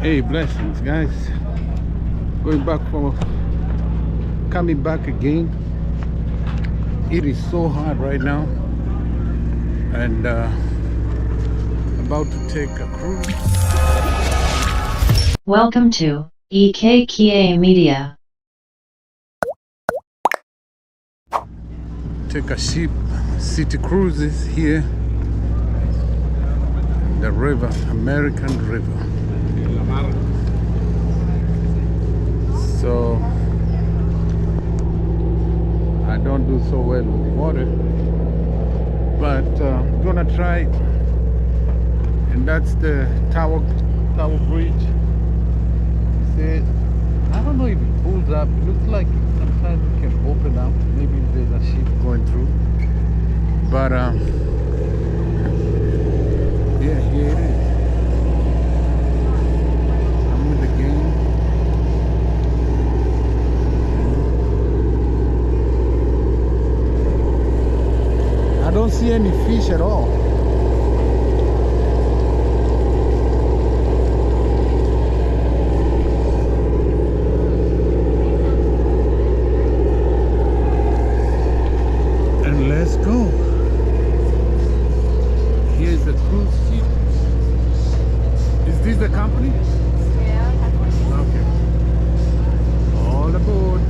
Hey, blessings, guys. Coming back again. It is so hot right now, and about to take a cruise. Welcome to EKKA Media. Take a ship, city cruises here. The river, American River. So I don't do so well with water, but I'm gonna try it. And that's the tower bridge. You see it? I don't know if it pulls up. It looks like sometimes it can open up. Maybe there's a ship going through. But yeah, here it is. I'm with the game. I don't see any fish at all. And let's go. Here's the cruise ship. Is this the company? Yeah. Okay. All aboard.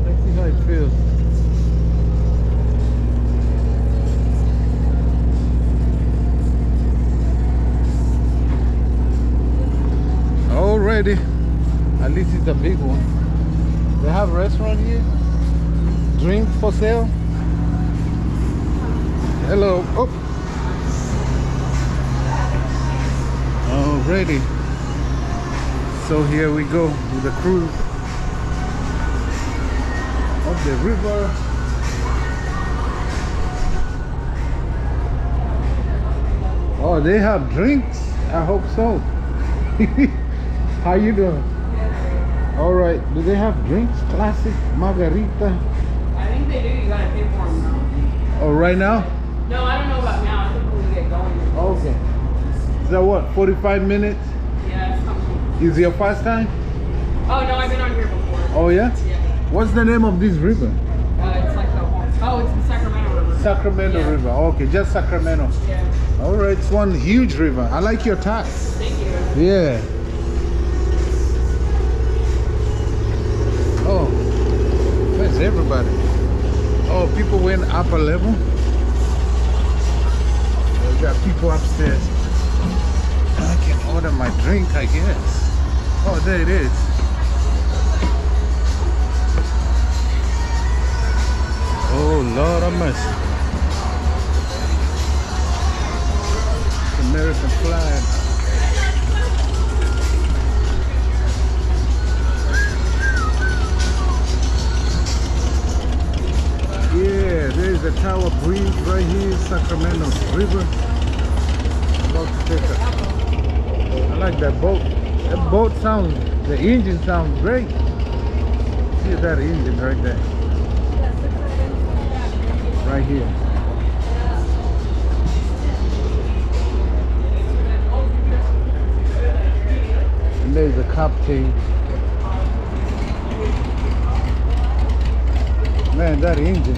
Let's see how it feels. Already. At least it's a big one. They have a restaurant here. Drinks for sale. Hello. Oh. Already. So here we go with the cruise of the river. Oh, they have drinks. I hope so. How you doing? All right. Do they have drinks? Classic margarita. I think they do. You gotta pay for them now. Oh, right now? No, I don't know about now. I think when we get going. Okay. Is that what? 45 minutes? Yeah, it's something. Is it your first time? Oh no, I've been on here before. Oh yeah? Yeah. What's the name of this river? It's like the whole. Oh, it's the Sacramento River. Sacramento Yeah. River. Okay, just Sacramento. Yeah. All right, it's one huge river. I like your tie. Thank you. Yeah. Oh, where's everybody? Oh, people went upper level. We got people upstairs. I can order my drink, I guess. Oh, there it is. Oh, Lord of mercy. American flag. Yeah, there's a tower bridge right here, Sacramento River. About to take a, I like that boat. That boat sounds, the engine sounds great. See that engine right there. Right here. And there's a captain. Man, that engine.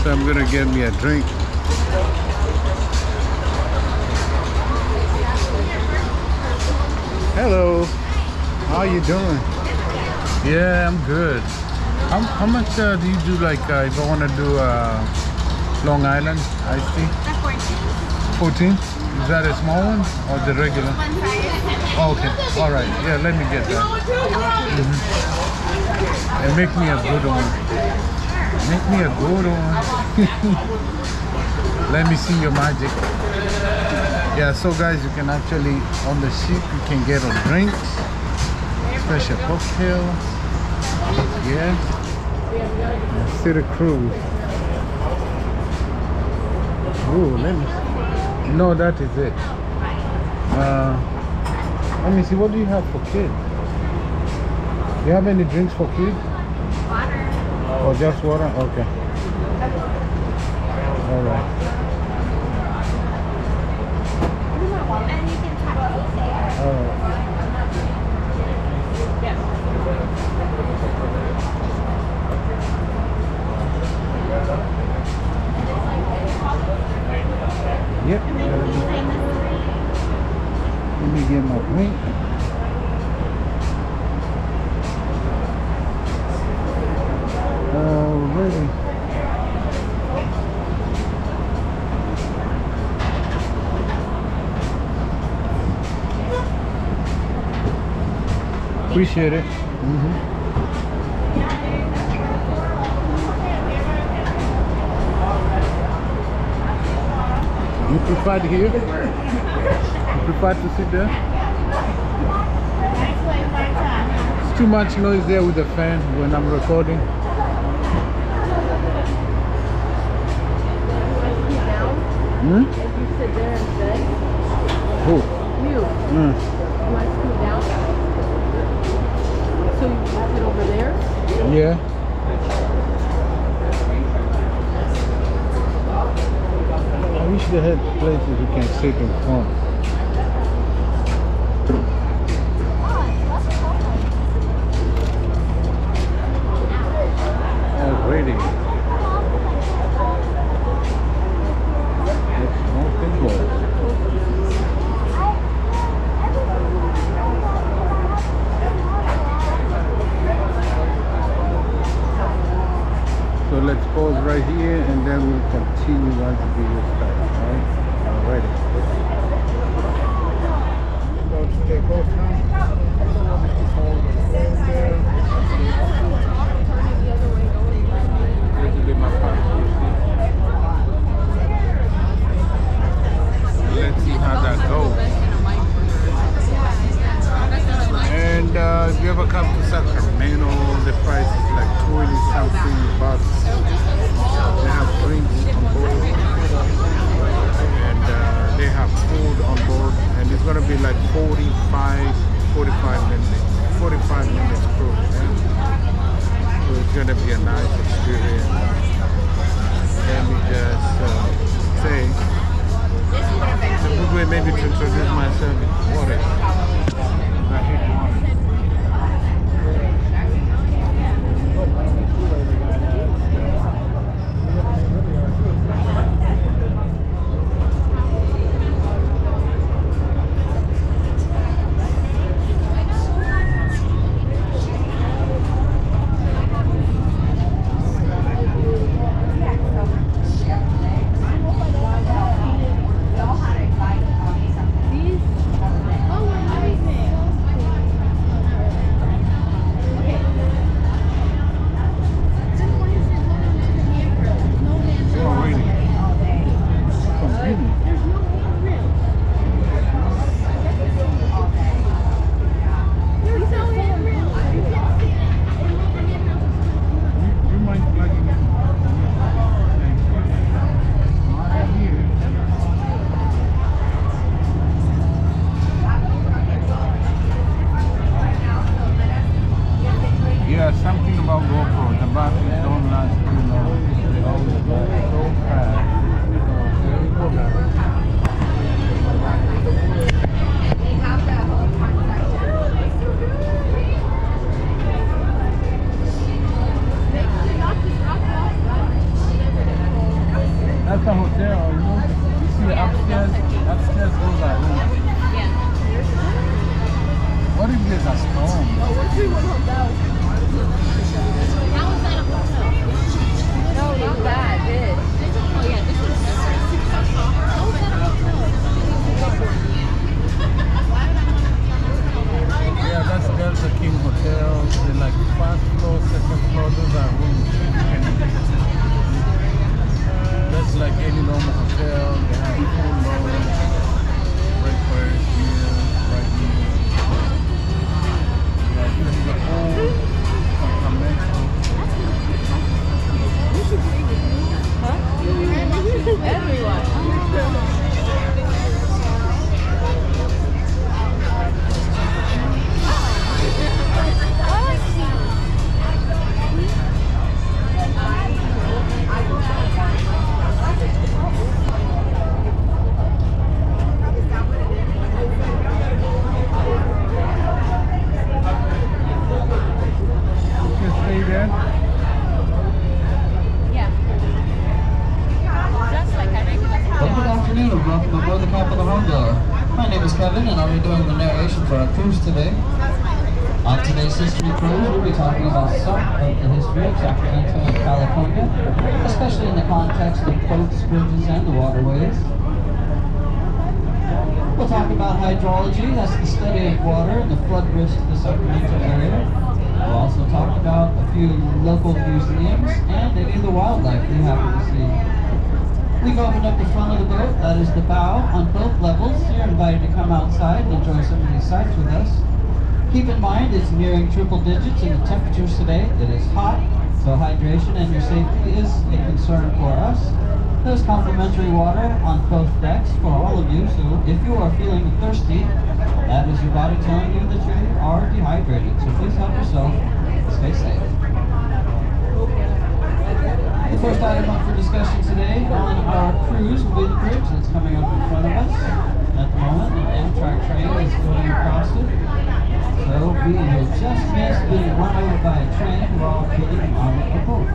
So I'm gonna get me a drink. Hello, how you doing? Yeah, I'm good. How much do you do, like if I want to do Long Island iced tea? 14. Is that a small one or the regular? Oh, okay, all right. Yeah, let me get that. And make me a good one. Make me a good one. Let me see your magic. Yeah, so guys, you can actually, on the ship, you can get a drinks. special cocktail. Yeah. City cruise. Ooh, let me see. No, that is it. Let me see, what do you have for kids? Do you have any drinks for kids? Water. Or just water? Okay. Alright. And you can try these there. Alright. Yep. Let me get my drink. Alrighty. Appreciate it. You prefer to hear? You prefer to sit there? It's too much noise there with the fan when I'm recording. Hmm? If you sit there instead. Who? You. Mm. You want to scoot down? So you sit over there? Yeah. I wish they had places you can sit in front. Already. Let's smoke and go. So let's pause right here and then we'll continue once the video starts. Alright? Alrighty. About to take off now. This will be my passport. Let's see how that goes. And if you ever come to Sacramento, the price is like 20-something bucks. They have drinks on board, and they have food on board, and it's gonna be like 45 minutes cruise. Yeah? So it's gonna be a nice experience. Let me just say, it's a good way maybe to introduce myself. What is? I hate water. Yeah, something about GoPro. The batteries don't last too long. They always go so fast. So there we go, guys. That's the hotel, you know? You see upstairs? Upstairs goes our room. What if there's a storm? Oh, what's your hotel? How was that a hotel? No, not that. This. Oh, yeah, this is different. How was that a hotel? Yeah, that's Delta King Hotel. They're like first floor, second floor. Those are rooms. That's like any normal hotel. They have full lounge, breakfast, meals, right here. Yeah, our cruise today. On today's history cruise, we'll be talking about some of the history of Sacramento and California, especially in the context of boats, bridges, and the waterways. We'll talk about hydrology, that's the study of water and the flood risk to the Sacramento area. We'll also talk about a few local museums and any of the wildlife we happen to see. We've opened up the front of the boat, that is the bow, on both levels. You're invited to come outside and enjoy some of these sights with us. Keep in mind it's nearing triple digits in the temperatures today. It is hot, so hydration and your safety is a concern for us. There's complimentary water on both decks for all of you, so if you are feeling thirsty, that is your body telling you that you are dehydrated, so please help yourself. Stay safe. The first item up for discussion today on our cruise will be the bridge that's coming up in front of us. At the moment, an Amtrak train is going across it. So we will just miss being run over by a train while getting on a boat.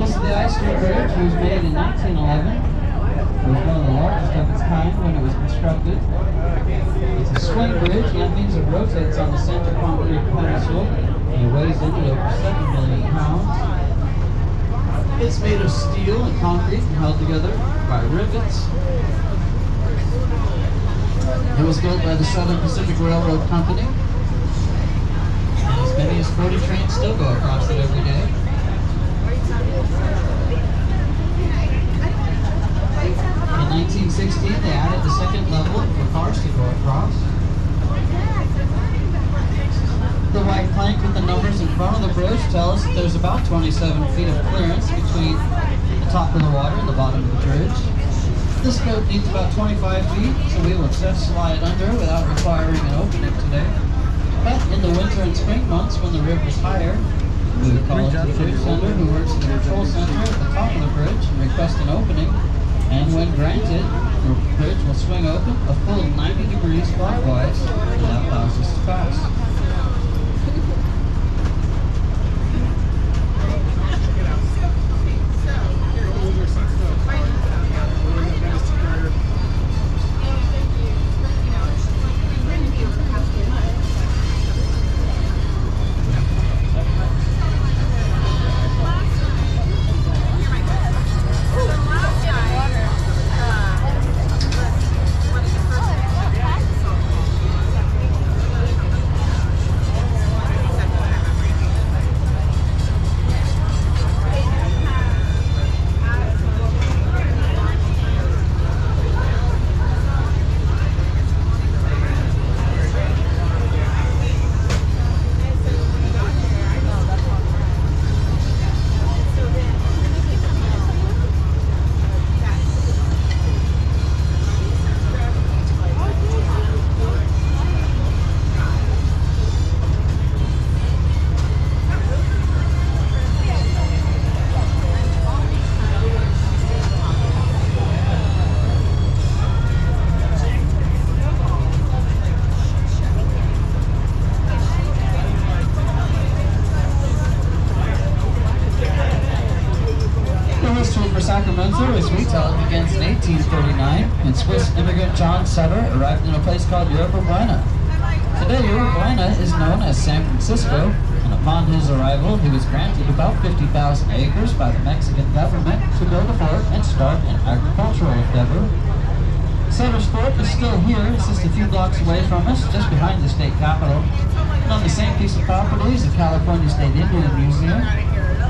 This is the Ice Street Bridge. It was made in 1911. It was one of the largest of its kind when it was constructed. It's a swing bridge, and that means it rotates on the center concrete pedestal, and it weighs in at over 7 million pounds. It's made of steel and concrete and held together by rivets. It was built by the Southern Pacific Railroad Company. And as many as 40 trains still go across it every day. In 1916, they added the second level for cars to go across. The white plank with the numbers in front of the bridge tell us that there's about 27 feet of clearance between the top of the water and the bottom of the bridge. This boat needs about 25 feet, so we will just slide under without requiring an opening today. But in the winter and spring months when the river's higher, we would call up the bridge center who works in the control center at the top of the bridge and request an opening. And when granted, the bridge will swing open a full 90 degrees clockwise, and that allows us to pass. Sacramento is retail begins in 1839 when Swiss immigrant John Sutter arrived in a place called Yerba Buena. Today, Yerba Buena is known as San Francisco, and upon his arrival, he was granted about 50,000 acres by the Mexican government to build a fort and start an agricultural endeavor. Sutter's Fort is still here. It's just a few blocks away from us, just behind the state capitol. And on the same piece of property is the California State Indian Museum.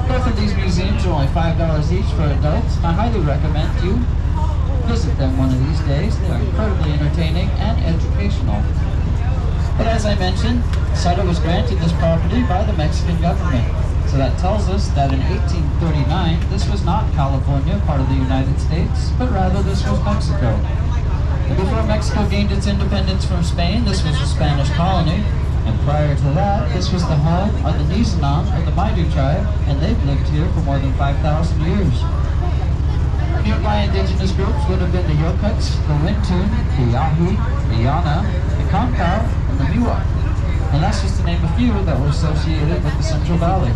Both of these museums are only $5 each for adults, and I highly recommend you visit them one of these days. They are incredibly entertaining and educational. But as I mentioned, Sutter was granted this property by the Mexican government. So that tells us that in 1839, this was not California, part of the United States, but rather this was Mexico. And before Mexico gained its independence from Spain, this was a Spanish colony. And prior to that, this was the home of the Nizanan of the Maidu tribe, and they've lived here for more than 5,000 years. Nearby indigenous groups would have been the Yokuts, the Wintun, the Yahi, the Yana, the Kankau, and the Miwok. And that's just to name a few that were associated with the Central Valley.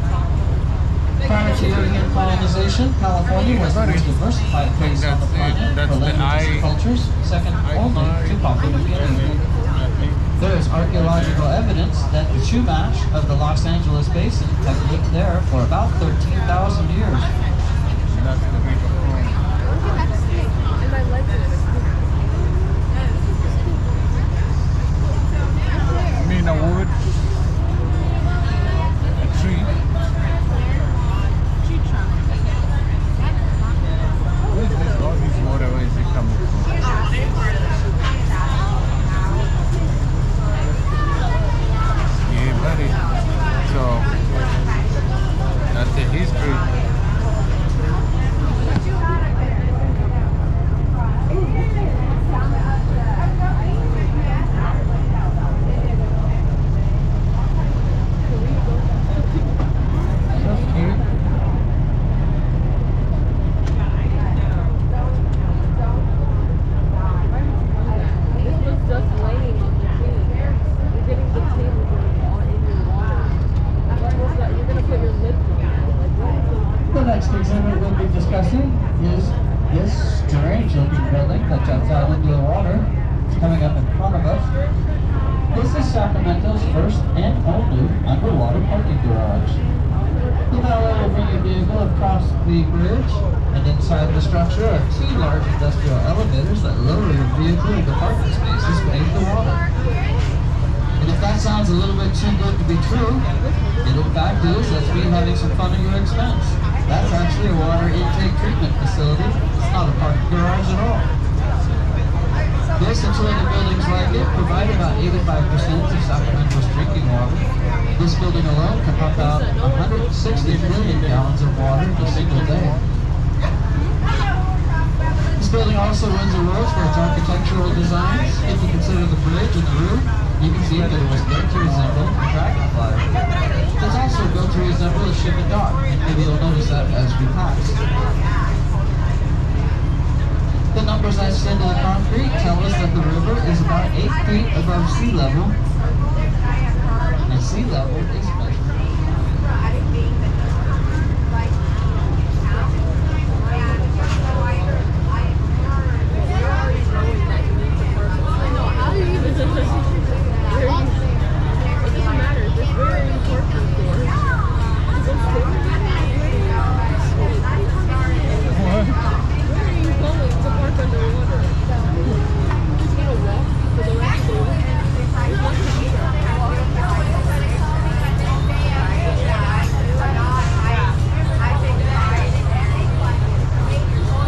Prior to European colonization, California was the most diversified place on the planet for languages and cultures, second only to Papua New Guinea. There is archaeological evidence that the Chumash of the Los Angeles Basin have lived there for about 13,000 years. That's the river from. And my legs I mean a wood, a tree. Where is this? All this water, where is it coming from? Yeah, buddy. So that's the history. That's cute. This was just laying on the table. You're getting the table all in your water. You're gonna put your lips on it. Like what? The next exhibit we'll be discussing is this strange looking building that juts out into the water. It's coming up in front of us. This is Sacramento's first and only underwater parking garage. You now level bring your vehicle across the bridge, and inside the structure are two large industrial elevators that lower your vehicle into parking spaces beneath the water. And if that sounds a little bit too good to be true, it in fact is. That's me having some fun at your expense. That's actually a water intake treatment facility. It's not a parking garage at all. This and two other buildings like it provide about 85% of Sacramento's drinking water. This building alone can pump out 160 million gallons of water in a single day. This building also wins awards for its architectural designs. If you consider the bridge and the roof, you can see that it was built to resemble a dragonfly. It's also built to resemble a ship and dock, and maybe you'll notice that as we pass. The numbers etched into the concrete tell us that the river is about 8 feet above sea level, and sea level is measured.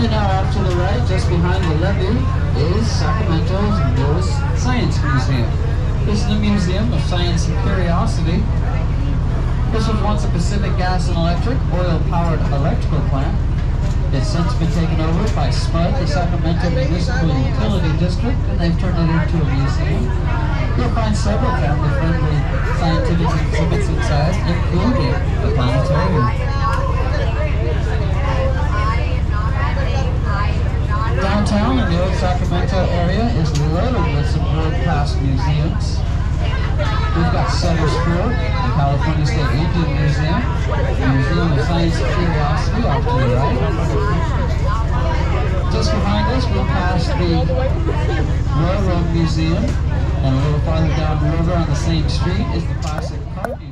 And now off to the right, just behind the levee, is Sacramento's newest science museum. This is the Museum of Science and Curiosity. This was once a Pacific Gas and Electric oil-powered electrical plant. It's since been taken over by SMUD, the Sacramento Municipal Utility District, and they've turned it into a museum. You'll find several family-friendly scientific exhibits inside, including the planetarium. Downtown in the old Sacramento area is loaded with some world-class museums. We've got Sutter's Fort, the California State Indian Museum, the Museum of Science and Curiosity off to the right. Just behind us, we'll pass the Railroad Museum, and a little farther down the river on the same street is the classic car museum.